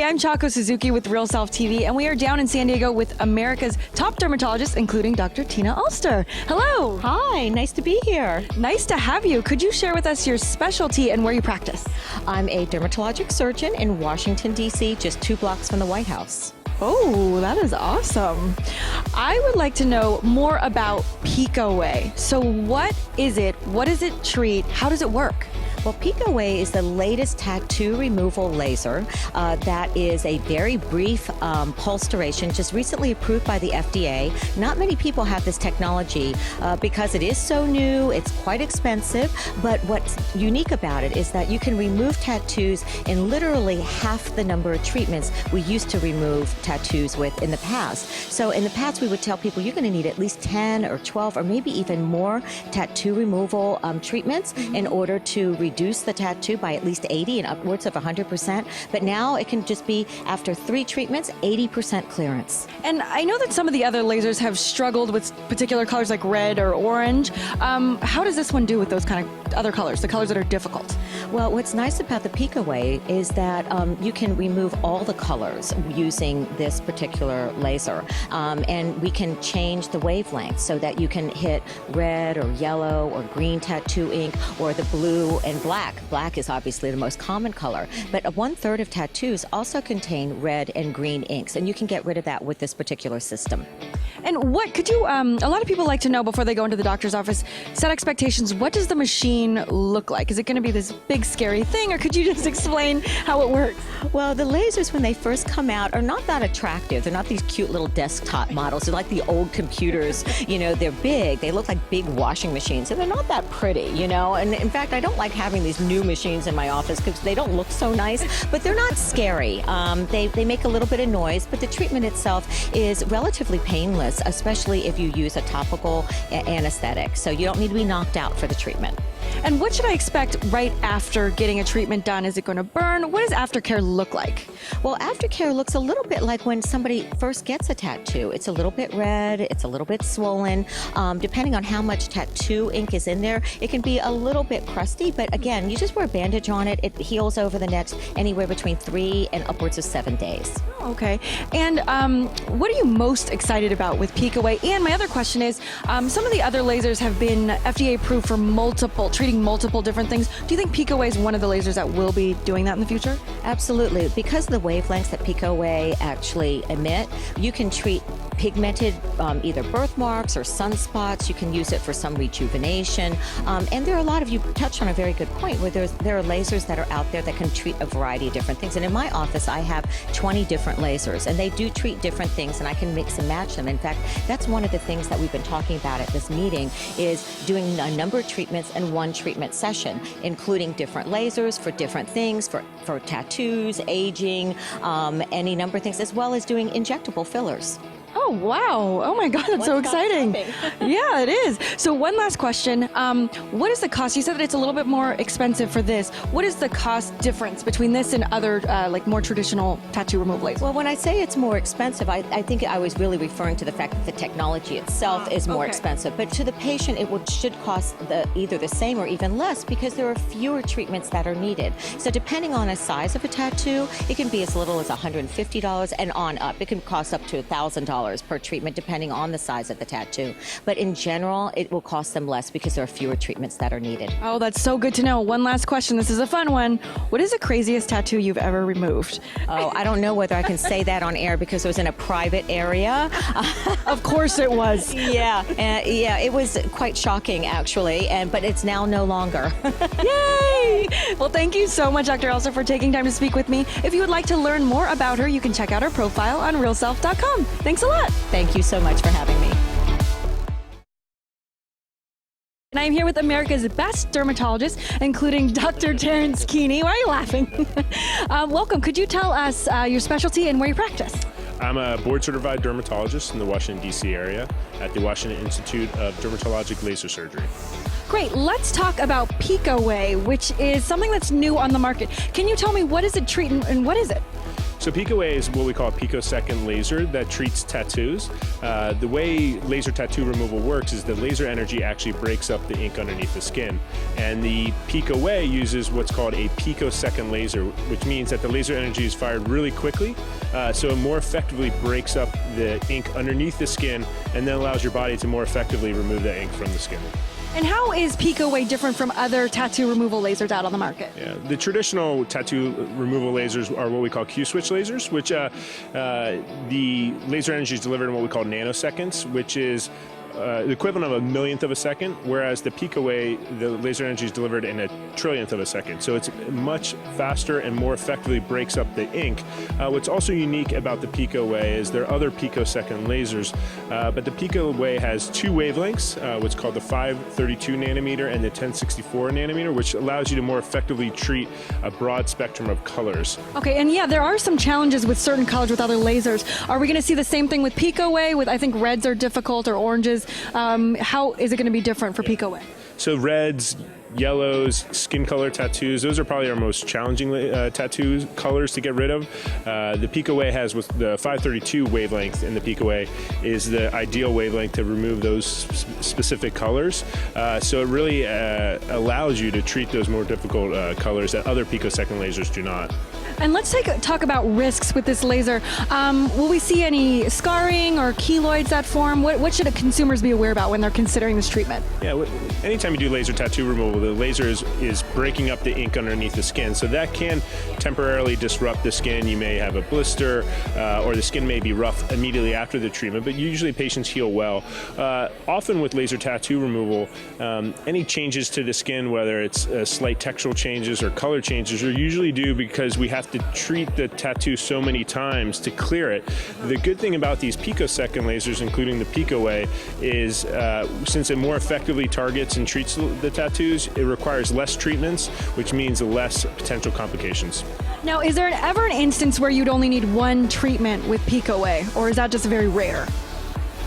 Hi, I'm Chaco Suzuki with RealSelf TV, and we are down in San Diego with America's top dermatologists, including Dr. Tina Ulster. Hello. Hi, nice to be here. Nice to have you. Could you share with us your specialty and where you practice? I'm a dermatologic surgeon in Washington, D.C., just 2 blocks from the White House. Oh, that is awesome. I would like to know more about PicoWay. So what is it? What does it treat? How does it work? Well, PicoWay is the latest tattoo removal laser that is a very brief pulse duration, just recently approved by the FDA. Not many people have this technology because it is so new, it's quite expensive, but what's unique about it is that you can remove tattoos in literally half the number of treatments we used to remove tattoos with in the past. So in the past, we would tell people you're going to need at least 10 or 12 or maybe even more tattoo removal treatments in order to reduce the tattoo by at least 80 and upwards of 100%. But now it can just be, after 3 treatments, 80% clearance. And I know that some of the other lasers have struggled with particular colors like red or orange. How does this one do with those kind of other colors, the colors that are difficult? Well, what's nice about the PicoWay is that you can remove all the colors using this particular laser. And we can change the wavelength so that you can hit red or yellow or green tattoo ink or the blue and black. Black is obviously the most common color, but 1/3 of tattoos also contain red and green inks, and you can get rid of that with this particular system. And what could you, a lot of people like to know before they go into the doctor's office, set expectations. What does the machine look like? Is it going to be this big scary thing, or could you just explain how it works? Well, the lasers, when they first come out, are not that attractive. They're not these cute little desktop models. They're like the old computers. You know, they're big. They look like big washing machines, so they're not that pretty, you know. And in fact, I don't like having these new machines in my office because they don't look so nice, but they're not scary. They make a little bit of noise, but the treatment itself is relatively painless, especially if you use a topical anesthetic. So you don't need to be knocked out for the treatment. And what should I expect right after getting a treatment done? Is it going to burn? What does aftercare look like? Well, aftercare looks a little bit like when somebody first gets a tattoo. It's a little bit red, it's a little bit swollen. Depending on how much tattoo ink is in there, it can be a little bit crusty, but again, you just wear a bandage on it. It heals over the next anywhere between 3 and upwards of 7 days. Okay. And what are you most excited about with PicoWay? And my other question is, some of the other lasers have been FDA approved for treating multiple different things. Do you think PicoWay is one of the lasers that will be doing that in the future? Absolutely. Because of the wavelengths that PicoWay actually emit, you can treat pigmented either birthmarks or sunspots. You can use it for some rejuvenation. And there are a lot of, you touched on a very good point, where there are lasers that are out there that can treat a variety of different things. And in my office, I have 20 different lasers, and they do treat different things, and I can mix and match them. In fact, that's one of the things that we've been talking about at this meeting, is doing a number of treatments in one treatment session, including different lasers for different things, for tattoos, aging, any number of things, as well as doing injectable fillers. Oh, wow. Oh, my God. That's so exciting. Yeah, it is. So one last question. What is the cost? You said that it's a little bit more expensive for this. What is the cost difference between this and other, like more traditional tattoo removal lasers? Well, when I say it's more expensive, I think I was really referring to the fact that the technology itself is more expensive. But to the patient, it should cost either the same or even less, because there are fewer treatments that are needed. So depending on the size of a tattoo, it can be as little as $150 and on up. It can cost up to $1,000 per treatment, depending on the size of the tattoo. But in general, it will cost them less because there are fewer treatments that are needed. Oh, that's so good to know. One last question. This is a fun one. What is the craziest tattoo you've ever removed? Oh, I don't know whether I can say that on air because it was in a private area. Of course it was. Yeah, it was quite shocking, actually, but it's now no longer. Yay! Well, thank you so much, Dr. Elsa, for taking time to speak with me. If you would like to learn more about her, you can check out her profile on RealSelf.com. Thanks a lot. Thank you so much for having me. And I'm here with America's best dermatologist, including Dr. Terrence Keeney. Why are you laughing? Welcome. Could you tell us your specialty and where you practice? I'm a board-certified dermatologist in the Washington, D.C. area at the Washington Institute of Dermatologic Laser Surgery. Great. Let's talk about PicoWay, which is something that's new on the market. Can you tell me what does it treat and what is it? So PicoWay is what we call a picosecond laser that treats tattoos. The way laser tattoo removal works is the laser energy actually breaks up the ink underneath the skin. And the PicoWay uses what's called a picosecond laser, which means that the laser energy is fired really quickly, so it more effectively breaks up the ink underneath the skin and then allows your body to more effectively remove the ink from the skin. And how is PicoWay different from other tattoo removal lasers out on the market? Yeah, the traditional tattoo removal lasers are what we call Q-switch lasers, which the laser energy is delivered in what we call nanoseconds, which is the equivalent of a millionth of a second, whereas the PicoWay, the laser energy is delivered in a trillionth of a second. So it's much faster and more effectively breaks up the ink. What's also unique about the PicoWay is there are other picosecond lasers, but the PicoWay has two wavelengths, what's called the 532 nanometer and the 1064 nanometer, which allows you to more effectively treat a broad spectrum of colors. Okay, and yeah, there are some challenges with certain colors with other lasers. Are we going to see the same thing with PicoWay? With I think reds are difficult or oranges. How is it going to be different for PicoWay? So reds, yellows, skin color tattoos, those are probably our most challenging tattoo colors to get rid of. The PicoWay has with the 532 wavelength in the PicoWay is the ideal wavelength to remove those specific colors. So it really allows you to treat those more difficult colors that other picosecond lasers do not. And let's talk about risks with this laser. Will we see any scarring or keloids that form? What should consumers be aware about when they're considering this treatment? Yeah, anytime you do laser tattoo removal, the laser is breaking up the ink underneath the skin, so that can temporarily disrupt the skin. You may have a blister, or the skin may be rough immediately after the treatment, but usually patients heal well. Often with laser tattoo removal, any changes to the skin, whether it's slight textural changes or color changes, are usually due because we have to treat the tattoo so many times to clear it. The good thing about these picosecond lasers, including the PicoWay, is since it more effectively targets and treats the tattoos, it requires less treatments, which means less potential complications. Now, is there ever an instance where you'd only need one treatment with PicoWay, or is that just very rare?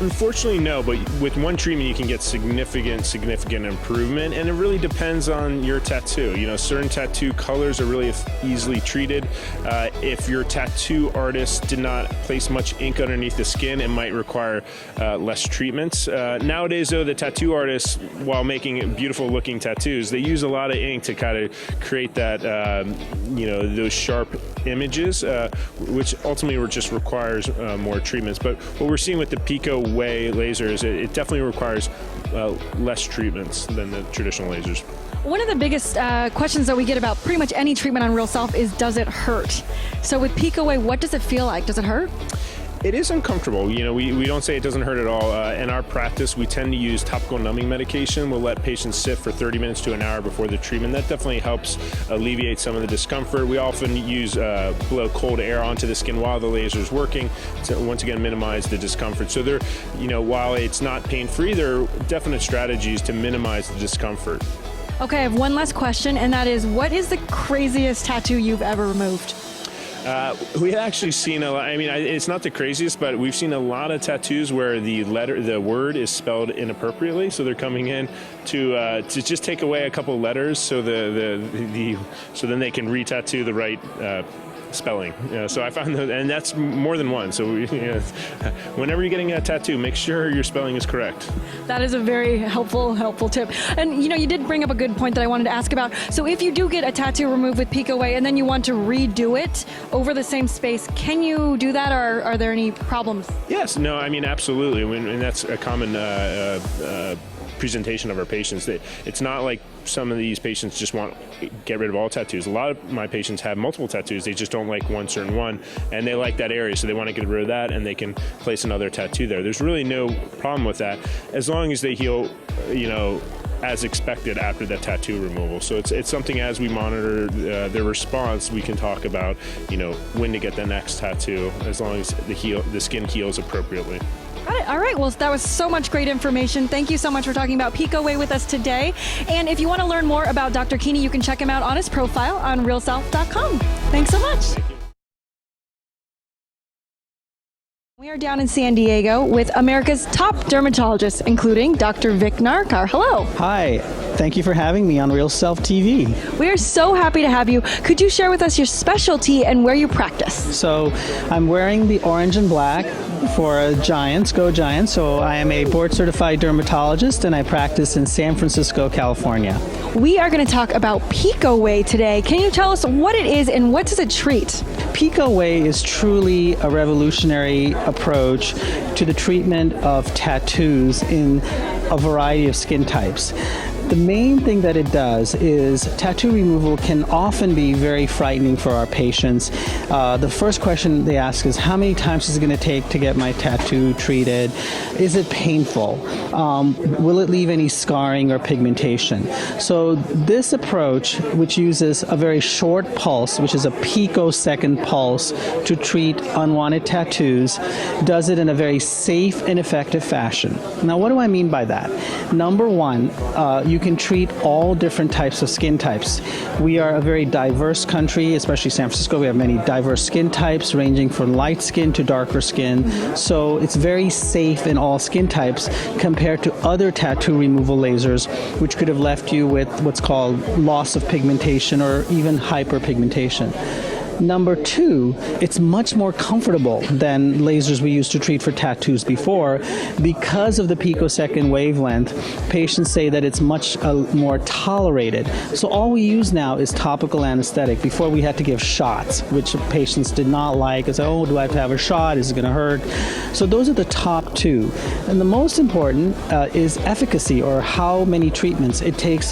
Unfortunately, no, but with one treatment you can get significant improvement, and it really depends on your tattoo. You know, certain tattoo colors are really easily treated. If your tattoo artist did not place much ink underneath the skin, it might require less treatments. Nowadays, though, the tattoo artists, while making beautiful looking tattoos, they use a lot of ink to kind of create that, those sharp images, which ultimately just requires more treatments. But what we're seeing with the PicoWay lasers, it definitely requires less treatments than the traditional lasers. One of the biggest questions that we get about pretty much any treatment on RealSelf is, does it hurt? So with PicoWay, what does it feel like? Does it hurt? It is uncomfortable. You know, we don't say it doesn't hurt at all. In our practice, we tend to use topical numbing medication. We'll let patients sit for 30 minutes to an hour before the treatment. That definitely helps alleviate some of the discomfort. We often use blow cold air onto the skin while the laser is working to once again minimize the discomfort. So there, while it's not pain-free, there are definite strategies to minimize the discomfort. Okay, I have one last question, and that is, what is the craziest tattoo you've ever removed? We've actually seen a lot. I mean, it's not the craziest, but we've seen a lot of tattoos where the word is spelled inappropriately. So they're coming in to just take away a couple letters, so so then they can re-tattoo the right spelling. So I found that, and that's more than one. So whenever you're getting a tattoo, make sure your spelling is correct. That is a very helpful tip. And you did bring up a good point that I wanted to ask about. So if you do get a tattoo removed with PicoWay and then you want to redo it over the same space, can you do that, or are there any problems? Yes, no, I mean, absolutely. And that's a common presentation of our patients. It's not like some of these patients just want to get rid of all tattoos. A lot of my patients have multiple tattoos. They just don't like one certain one, and they like that area, so they want to get rid of that, and they can place another tattoo there. There's really no problem with that, as long as they heal, as expected after that tattoo removal. So it's something, as we monitor their response, we can talk about, when to get the next tattoo, as long as the skin heals appropriately. Got it. All right. Well, that was so much great information. Thank you so much for talking about PicoWay with us today. And if you want to learn more about Dr. Keeney, you can check him out on his profile on RealSelf.com. Thanks so much. We are down in San Diego with America's top dermatologists, including Dr. Vic Narkar. Hello. Hi, thank you for having me on RealSelf TV. We are so happy to have you. Could you share with us your specialty and where you practice? So I'm wearing the orange and black for Giants, Go Giants. So I am a board certified dermatologist and I practice in San Francisco, California. We are going to talk about PicoWay today. Can you tell us what it is and what does it treat? PicoWay is truly a revolutionary approach to the treatment of tattoos in a variety of skin types. The main thing that it does is tattoo removal can often be very frightening for our patients. The first question they ask is, how many times is it going to take to get my tattoo treated? Is it painful? Will it leave any scarring or pigmentation? So this approach, which uses a very short pulse, which is a picosecond pulse to treat unwanted tattoos, does it in a very safe and effective fashion. Now, what do I mean by that? Number one, you can treat all different types of skin types. We are a very diverse country, especially San Francisco. We have many diverse skin types ranging from light skin to darker skin. So it's very safe in all skin types compared to other tattoo removal lasers, which could have left you with what's called loss of pigmentation or even hyperpigmentation. Number two, it's much more comfortable than lasers we used to treat for tattoos before. Because of the picosecond wavelength, patients say that it's much more tolerated. So all we use now is topical anesthetic. Before we had to give shots, which patients did not like. It's, oh, do I have to have a shot? Is it going to hurt? So those are the top two. And the most important is efficacy, or how many treatments. It takes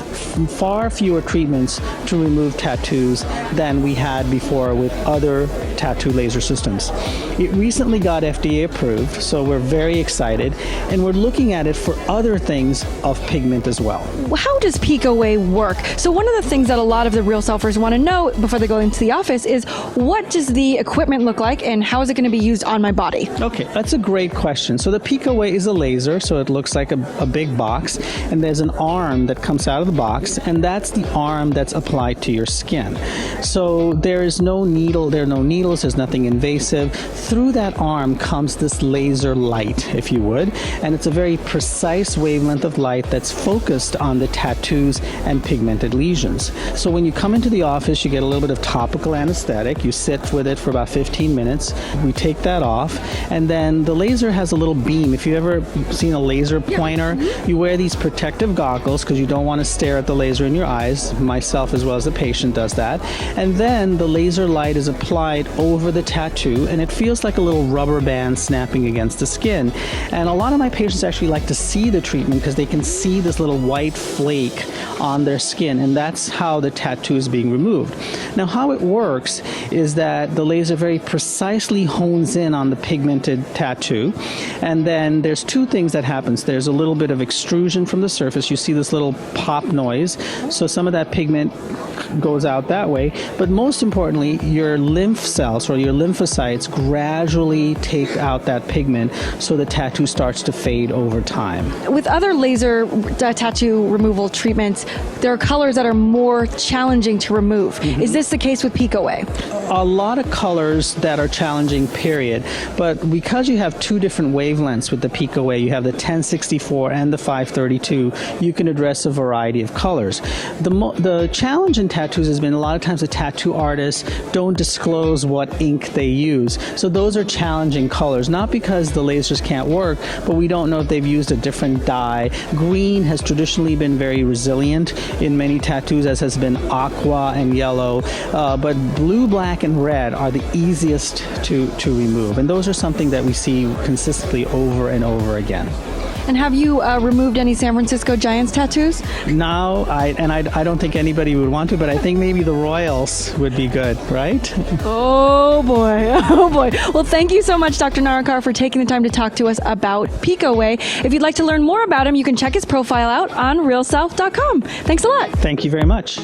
far fewer treatments to remove tattoos than we had before with other tattoo laser systems. It recently got FDA approved, so we're very excited, and we're looking at it for other things of pigment as well. How does PicoWay work? So one of the things that a lot of the real selfers want to know before they go into the office is, what does the equipment look like and how is it going to be used on my body? Okay, that's a great question. So the PicoWay is a laser, so it looks like a big box, and there's an arm that comes out of the box, and that's the arm that's applied to your skin. So there are no needles, there's nothing invasive. Through that arm comes this laser light, if you would, and it's a very precise wavelength of light that's focused on the tattoos and pigmented lesions. So when you come into the office, you get a little bit of topical anesthetic. You sit with it for about 15 minutes. We take that off, and then the laser has a little beam. If you've ever seen a laser pointer, you wear these protective goggles because you don't want to stare at the laser in your eyes. Myself as well as the patient does that. And then the laser light is applied over the tattoo, and it feels like a little rubber band snapping against the skin. And a lot of my patients actually like to see the treatment because they can see this little white flake on their skin, and that's how the tattoo is being removed. Now, how it works is that the laser very precisely hones in on the pigmented tattoo, and then there's two things that happens. There's a little bit of extrusion from the surface. You see this little pop noise, so some of that pigment goes out that way, but most importantly, your lymph cells or your lymphocytes gradually take out that pigment, so the tattoo starts to fade over time. With other laser tattoo removal treatments, there are colors that are more challenging to remove. Is this the case with PicoWay? A lot of colors that are challenging, period. But because you have two different wavelengths with the PicoWay, you have the 1064 and the 532, you can address a variety of colors. The challenge in tattoos has been a lot of times the tattoo artists don't disclose what ink they use. So those are challenging colors, not because the lasers can't work, but we don't know if they've used a different dye. Green has traditionally been very resilient in many tattoos, as has been aqua and yellow, but blue, black, and red are the easiest to remove, and those are something that we see consistently over and over again. And have you removed any San Francisco Giants tattoos? No, I don't think anybody would want to, but I think maybe the Royals would be good, right? Oh boy, oh boy. Well, thank you so much, Dr. Narkar, for taking the time to talk to us about PicoWay. If you'd like to learn more about him, you can check his profile out on RealSelf.com. Thanks a lot. Thank you very much.